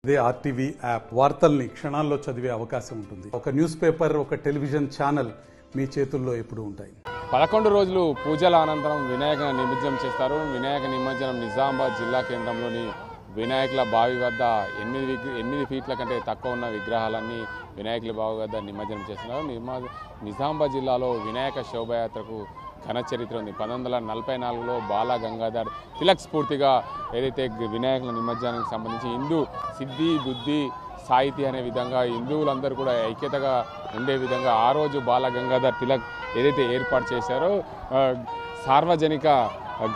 ఇదే RTV app వార్తల్ని క్షణాల్లో చదివే అవకాశం ఉంటుంది. ఒక న్యూస్ పేపర్, ఒక టెలివిజన్ ఛానల్ మీ చేతుల్లో ఎప్పుడూ ఉంటాయి. 11 రోజులు పూజల అనంతరం వినాయక నిమజ్జనం చేస్తారు. వినాయక నిమజ్జనం నిజామాబాద్ జిల్లా కేంద్రంలోని వినాయకుల బావి వద్ద 8 ఫీట్ల కంటే తక్కువ ఉన్న విగ్రహాలన్నీ వినాయకుల బావి వద్ద నిమజ్జనం చేస్తున్నారు. నిజామాబాద్ జిల్లాలో వినాయక శోభయాత్రకు ఘన చరిత్ర ఉంది. 1944లో బాల గంగాధర్ తిలక్ స్ఫూర్తిగా ఏదైతే వినాయకుల నిమజ్జనానికి సంబంధించి హిందూ సిద్ధి బుద్ధి సాహితీ అనే విధంగా హిందువులందరూ కూడా ఐక్యతగా ఉండే విధంగా ఆ రోజు బాల గంగాధర్ తిలక్ ఏదైతే ఏర్పాటు చేశారో సార్వజనిక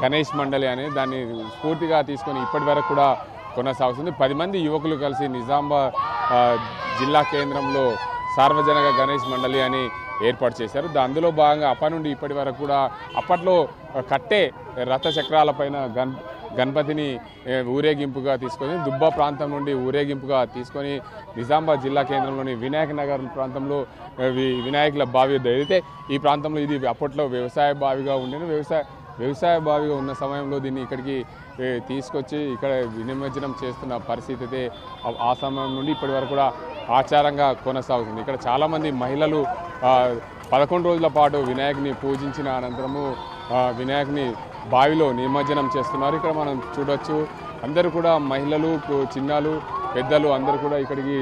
గణేష్ మండలి అనే దాన్ని స్ఫూర్తిగా తీసుకొని ఇప్పటి వరకు కూడా కొనసాగుతుంది. 10 మంది యువకులు కలిసి నిజామాబాద్ జిల్లా కేంద్రంలో సార్వజనిక గణేష్ మండలి అని ఏర్పాటు చేశారు. అందులో భాగంగా అప్పటి నుండి ఇప్పటి వరకు కూడా అప్పట్లో కట్టే రథ చక్రాలపైన గణపతిని ఊరేగింపుగా తీసుకొని దుబ్బా ప్రాంతం నుండి ఊరేగింపుగా తీసుకొని నిజామాబాద్ జిల్లా కేంద్రంలోని వినాయక నగర్ ప్రాంతంలో వినాయకుల బావి ఏదైతే ఈ ప్రాంతంలో ఇది అప్పట్లో వ్యవసాయ బావిగా ఉండేది. వ్యవసాయ బావిగా ఉన్న సమయంలో దీన్ని ఇక్కడికి తీసుకొచ్చి ఇక్కడ నిమజ్జనం చేస్తున్న పరిస్థితి అయితే ఆ సమయం నుండి ఇప్పటి వరకు కూడా ఆచారంగా కొనసాగుతుంది. ఇక్కడ చాలామంది మహిళలు 11 రోజుల పాటు వినాయకుని పూజించిన అనంతరము వినాయకుని బావిలో నిమజ్జనం చేస్తున్నారు. ఇక్కడ మనం చూడొచ్చు అందరూ కూడా మహిళలు, చిన్నాలు, పెద్దలు అందరూ కూడా ఇక్కడికి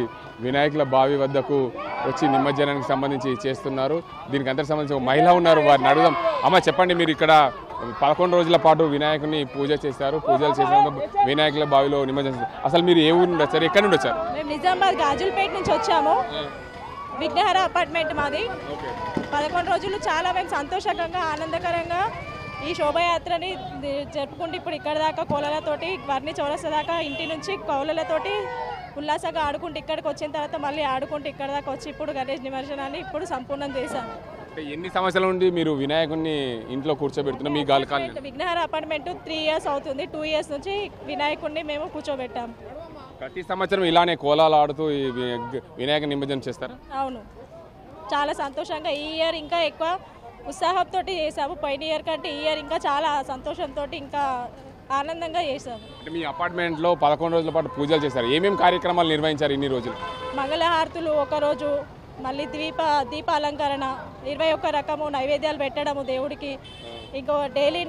వినాయకుల బావి వద్దకు వచ్చి నిమజ్జనానికి సంబంధించి చేస్తున్నారు. దీనికి అందరికి సంబంధించి ఒక మహిళ ఉన్నారు, వారిని అడుగుదాం. అమ్మ చెప్పండి, మీరు ఇక్కడ 11 రోజుల పాటు వినాయకుని పూజ చేశారు. పూజలు చేసినాక వినాయకుల బావిలో నిమజ్జనం చేస్తారు. అసలు మీరు ఏ ఊరు నుండి వచ్చారు, ఎక్కడి నుండి వచ్చారు? మేము నిజామాబాద్ గాజులపేట నుంచి వచ్చాము. విఘ్నహర అపార్ట్మెంట్ మాది. 11 రోజులు చాలా మేము సంతోషంగా ఆనందకరంగా ఈ శోభయాత్రని జరుపుకుంటూ ఇప్పుడు ఇక్కడ దాకా కోలలతోటి వర్ణి చౌరస్తా దాకా ఇంటి నుంచి కౌలలతోటి ఉల్లాసంగా ఆడుకుంటూ ఇక్కడికి వచ్చిన తర్వాత మళ్ళీ ఆడుకుంటూ ఇక్కడ దాకా వచ్చి ఇప్పుడు గణేష్ నిమజ్జనాన్ని ఇప్పుడు సంపూర్ణం చేశాము. ఎన్ని సంవత్సరాల నుండి మీరు వినాయకుడిని ఇంట్లో కూర్చోబెడుతున్నా? మీ విఘ్నహర అపార్ట్మెంట్ 3 ఇయర్స్ అవుతుంది. 2 ఇయర్స్ నుంచి వినాయకుడిని మేము కూర్చోబెట్టాము. ప్రతి సంవత్సరం ఇలానే కోలాలు ఆడుతూ వినాయక నిమజ్జనం చేస్తారు? అవును, చాలా సంతోషంగా ఈ ఇయర్ ఇంకా ఎక్కువ ఉత్సాహంతో చేసాము. పోయిన ఇయర్ కంటే ఈ ఇయర్ ఇంకా చాలా సంతోషంతో ఇంకా ఆనందంగా చేసాము. మీ అపార్ట్మెంట్లో 11 రోజుల పాటు పూజలు చేశారు. ఏమేమి కార్యక్రమాలు నిర్వహించారు ఇన్ని రోజులు? మంగళహారతులు ఒకరోజు, మళ్ళీ దీపాలంకరణ, 21 రకము నైవేద్యాలు పెట్టడము దేవుడికి, ఇంకో డైలీ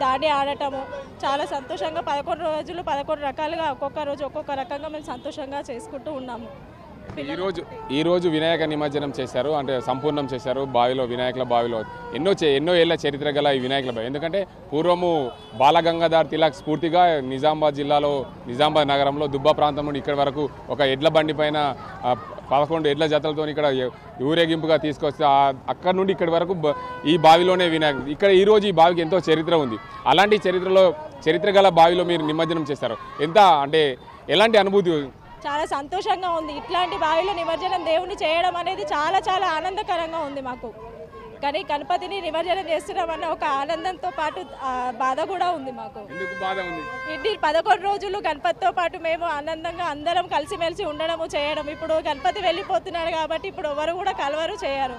దాడి ఆడటము. చాలా సంతోషంగా 11 రోజులు 11 రకాలుగా ఒక్కొక్క రోజు ఒక్కొక్క రకంగా మేము సంతోషంగా చేసుకుంటూ ఉన్నాము. ఈ రోజు వినాయక నిమజ్జనం చేశారు, అంటే సంపూర్ణం చేశారు బావిలో, వినాయకుల బావిలో. ఎన్నో ఏళ్ల చరిత్ర గల ఈ వినాయకుల బావి. ఎందుకంటే పూర్వము బాలగంగాధర్ తిలక్ స్ఫూర్తిగా నిజామాబాద్ జిల్లాలో నిజామాబాద్ నగరంలో దుబ్బా ప్రాంతం నుండి ఇక్కడి వరకు ఒక ఎడ్ల బండి పైన 11 ఎడ్ల జతలతో ఇక్కడ ఊరేగింపుగా తీసుకొస్తే అక్కడ నుండి ఇక్కడి వరకు ఈ బావిలోనే వినాయకుడు. ఇక్కడ ఈ రోజు ఈ బావికి ఎంతో చరిత్ర ఉంది. అలాంటి చరిత్ర గల బావిలో మీరు నిమజ్జనం చేస్తారు. అంటే ఎలాంటి అనుభూతి? చాలా సంతోషంగా ఉంది. ఇట్లాంటి బావిలో నిమజ్జనం దేవుని చేయడం అనేది చాలా చాలా ఆనందకరంగా ఉంది మాకు. కానీ గణపతిని నిమజ్జనం చేస్తున్నామన్న ఒక ఆనందంతో పాటు బాధ కూడా ఉంది మాకు. ఎందుకు బాధ ఉంది? ఇది 11 రోజులు గణపతితో పాటు మేము ఆనందంగా అందరం కలిసిమెలిసి ఉండడము చేయడం. ఇప్పుడు గణపతి వెళ్ళిపోతున్నాడు కాబట్టి ఇప్పుడు ఎవరు కూడా కలవరు చేయరు,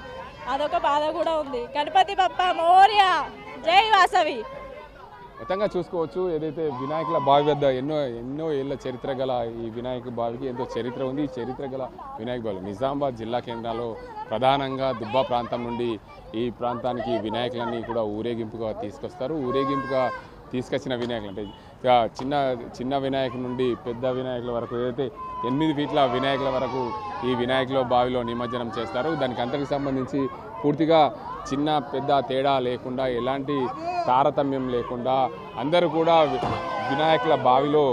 అదొక బాధ కూడా ఉంది. గణపతి బప్పా మోరియా, జై వాసవి. మొత్తంగా చూసుకోవచ్చు ఏదైతే వినాయకుల బావి వద్ద ఎన్నో ఏళ్ళ చరిత్ర గల ఈ వినాయక బావికి ఎంతో చరిత్ర ఉంది. ఈ చరిత్ర గల వినాయక బావి నిజామాబాద్ జిల్లా కేంద్రాల్లో ప్రధానంగా దుబ్బా ప్రాంతం నుండి ఈ ప్రాంతానికి వినాయకులన్నీ కూడా ఊరేగింపుగా తీసుకొస్తారు. ఊరేగింపుగా తీసుకొచ్చిన వినాయకులు అంటే చిన్న వినాయకుల నుండి పెద్ద వినాయకుల వరకు ఏదైతే 8 ఫీట్ల వినాయకుల వరకు ఈ వినాయకుల బావిలో నిమజ్జనం చేస్తారు. దానికి అంతటికి సంబంధించి పూర్తిగా చిన్న పెద్ద తేడా లేకుండా, ఎలాంటి తారతమ్యం లేకుండా అందరూ కూడా వినాయకుల బావిలో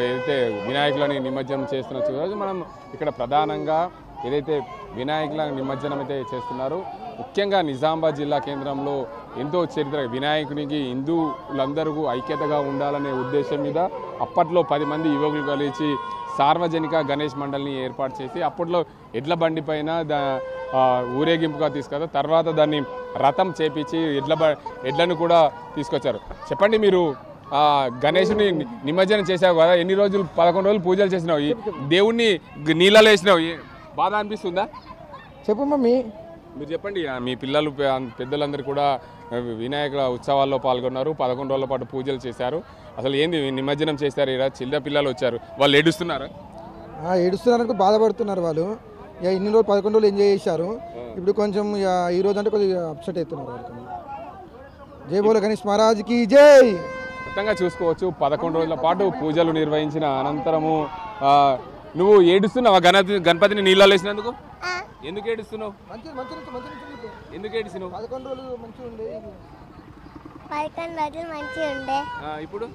ఏదైతే వినాయకులని నిమజ్జనం చేస్తున్న మనం ఇక్కడ ప్రధానంగా ఏదైతే వినాయకుల నిమజ్జనం అయితే చేస్తున్నారు. ముఖ్యంగా నిజామాబాద్ జిల్లా కేంద్రంలో ఎంతో చరిత్ర వినాయకునికి హిందువులందరూ ఐక్యతగా ఉండాలనే ఉద్దేశం మీద అప్పట్లో 10 మంది యువకులు కలిసి సార్వజనిక గణేష్ మండలిని ఏర్పాటు చేసి అప్పట్లో ఎడ్ల బండి పైన ఊరేగింపుగా తీసుకొచ్చారు. తర్వాత దాన్ని రథం చేపించి ఎడ్లను కూడా తీసుకొచ్చారు. చెప్పండి, మీరు గణేశుని నిమజ్జనం చేసావు కదా, ఎన్ని రోజులు? 11 రోజులు పూజలు చేసినావు, దేవుణ్ణి నీళ్ళలో వేసినావు, బాధ అనిపిస్తుందా? చెప్పు మమ్మీ. మీరు చెప్పండి, మీ పిల్లలు పెద్దలందరూ కూడా వినాయక ఉత్సవాల్లో పాల్గొన్నారు, 11 రోజుల పాటు పూజలు చేశారు. అసలు ఏంది నిమజ్జనం చేస్తారు ఇలా చిన్న పిల్లలు వచ్చారు, వాళ్ళు ఏడుస్తున్నారా? ఏడుస్తున్నారంటే బాధపడుతున్నారు వాళ్ళు. ఇక ఇన్ని రోజులు 11 రోజులు ఎంజాయ్ చేశారు. ఇప్పుడు కొంచెం ఇక ఈ రోజు అంటే కొద్దిగా అప్సెట్ అవుతున్నారు వాళ్ళు. జై బోలో గణేష్ మహారాజ్కి జై. మొత్తంగా చూసుకోవచ్చు 11 రోజుల పాటు పూజలు నిర్వహించిన అనంతరము నువ్వు ఏడుస్తున్నావా గణపతిని నీళ్ళలో వేసినందుకు? ఎందుకు ఏడుస్తున్నావు? ఎందుకు ఏడుస్తున్నావు? 11 రోజులు మంచిగా ఉండే. 11 రోజులు మంచిగా ఉండే. ఇప్పుడు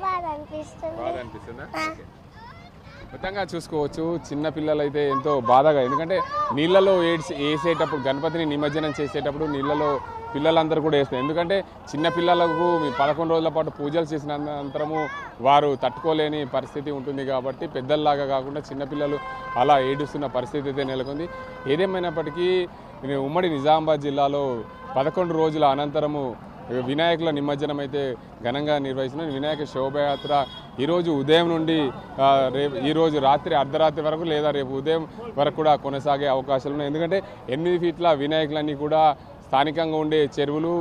బాధ అనిపిస్తుందా? మొత్తంగా చూసుకోవచ్చు చిన్న పిల్లలు అయితే ఎంతో బాధగా, ఎందుకంటే నీళ్ళలో వేసేటప్పుడు గణపతిని నిమజ్జనం చేసేటప్పుడు నీళ్ళలో పిల్లలందరూ కూడా వేస్తారు. ఎందుకంటే చిన్న పిల్లలకు 11 రోజుల పాటు పూజలు చేసిన అనంతరము వారు తట్టుకోలేని పరిస్థితి ఉంటుంది కాబట్టి పెద్దల్లాగా కాకుండా చిన్నపిల్లలు అలా ఏడుస్తున్న పరిస్థితి అయితే నెలకొంది. ఏదేమైనప్పటికీ ఉమ్మడి నిజామాబాద్ జిల్లాలో 11 రోజుల అనంతరము వినాయకుల నిమజ్జనం అయితే ఘనంగా నిర్వహిస్తున్నారు. వినాయక శోభయాత్ర ఈరోజు ఉదయం నుండి ఈరోజు రాత్రి అర్ధరాత్రి వరకు లేదా రేపు ఉదయం వరకు కూడా కొనసాగే అవకాశాలు ఉన్నాయి. ఎందుకంటే 8 ఫీట్ల వినాయకులన్నీ కూడా స్థానికంగా ఉండే చెరువులు,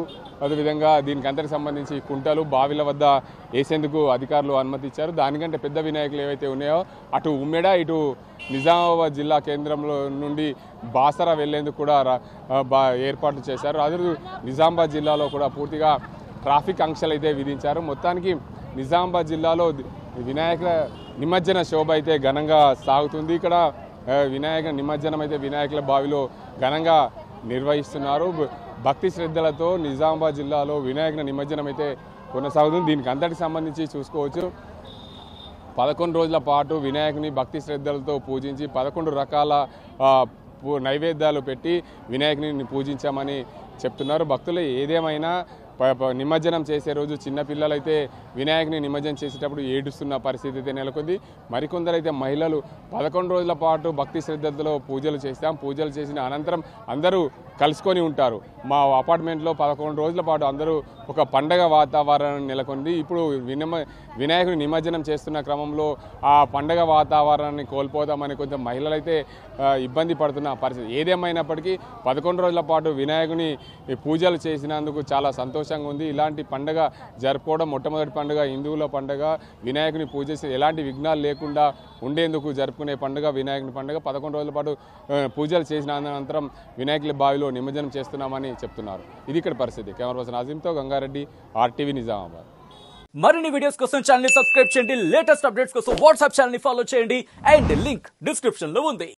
అదేవిధంగా దీనికి అందరికి సంబంధించి కుంటలు, బావిల వద్ద వేసేందుకు అధికారులు అనుమతి ఇచ్చారు. దానికంటే పెద్ద వినాయకులు ఏవైతే ఉన్నాయో అటు ఉమ్మెడ, ఇటు నిజామాబాద్ జిల్లా కేంద్రంలో నుండి బాసర వెళ్లేందుకు కూడా ఏర్పాట్లు చేశారు. అదే నిజామాబాద్ జిల్లాలో కూడా పూర్తిగా ట్రాఫిక్ ఆంక్షలు అయితే విధించారు. మొత్తానికి నిజామాబాద్ జిల్లాలో వినాయక నిమజ్జన శోభ అయితే ఘనంగా సాగుతుంది. ఇక్కడ వినాయక నిమజ్జనం అయితే వినాయకుల బావిలో ఘనంగా నిర్వహిస్తున్నారు. భక్తి శ్రద్ధలతో నిజామాబాద్ జిల్లాలో వినాయకుల నిమజ్జనం అయితే కొనసాగుతుంది. దీనికి అంతటికి సంబంధించి చూసుకోవచ్చు 11 రోజుల పాటు వినాయకుని భక్తి శ్రద్ధలతో పూజించి 11 రకాల నైవేద్యాలు పెట్టి వినాయకుని పూజించామని చెప్తున్నారు భక్తులు. ఏదేమైనా నిమజ్జనం చేసే రోజు చిన్నపిల్లలైతే వినాయకుని నిమజ్జనం చేసేటప్పుడు ఏడుస్తున్న పరిస్థితి అయితే నెలకొంది. మరికొందరైతే మహిళలు 11 రోజుల పాటు భక్తి శ్రద్ధలతో పూజలు చేస్తాం, పూజలు చేసిన అనంతరం అందరూ కలుసుకొని ఉంటారు. మా అపార్ట్మెంట్లో 11 రోజుల పాటు అందరూ ఒక పండగ వాతావరణం నెలకొంది. ఇప్పుడు వినాయకుని నిమజ్జనం చేస్తున్న క్రమంలో ఆ పండగ వాతావరణాన్ని కోల్పోతామని కొంచెం మహిళలైతే ఇబ్బంది పడుతున్న పరిస్థితి. ఏదేమైనప్పటికీ 11 రోజుల పాటు వినాయకుని పూజలు చేసినందుకు చాలా సంతోషంగా ఉంది. ఇలాంటి పండగ జరుపుకోవడం మొట్టమొదటి పండుగ, హిందువుల పండుగ. వినాయకుని పూజ ఎలాంటి విఘ్నాలు లేకుండా ఉండేందుకు జరుపుకునే పండుగ వినాయకుని పండుగ. 11 రోజుల పాటు పూజలు చేసిన అనంతరం వినాయకుల బావిలో నిమజ్జనం చేస్తున్నామని చెప్తున్నారు. ఇది ఇక్కడ పరిస్థితి. కెమెరా పర్సన్ అజీంతో గంగారెడ్డి, RTV నిజామాబాద్. మరిన్ని వీడియోస్ కోసం ఛానల్ ని సబ్స్క్రైబ్ చేయండి. లేటెస్ట్ అప్డేట్స్ కోసం వాట్సాప్ ఛానల్ ని ఫాలో చేయండి. అండ్ లింక్ డిస్క్రిప్షన్ లో ఉంది.